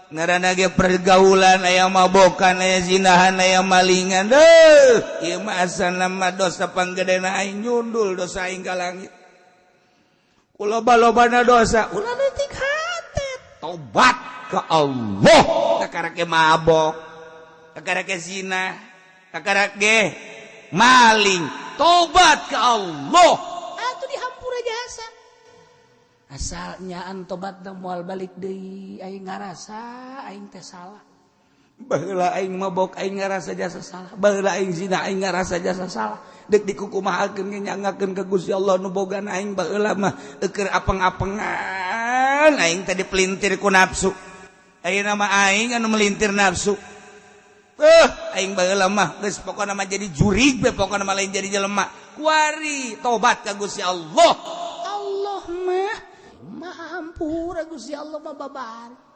ngaranna ge pergaulan aya mabokan aya zinahan aya malingan ieu mah asana mah dosa panggedena aing nyundul dosa aing ka langit loba-lobana dosa ulah leutik hate tobat ka Allah kakara ge mabok kakara ge zina kakara ge maling tobat ka Allah atuh dihampura jasa asalnya tobat dan moal balik deui aing ngarasa aing teh salah baheula aing mabok aing ngarasa jasa salah baheula aing zina aing ngarasa jasa salah deuk dikukumahakeun nyangakeun ka Gusti Allah nu bogan aing baheula mah keur apeng-apengan aing teh dipelintir ku nafsu ayeuna mah aing anu melintir nafsu aing baheula mah geus pokona mah jadi jurig be pokona mah lain jadi jelema kuari tobat ka Gusti Allah Allah mah Maha Hampura Gusti Allah mah babar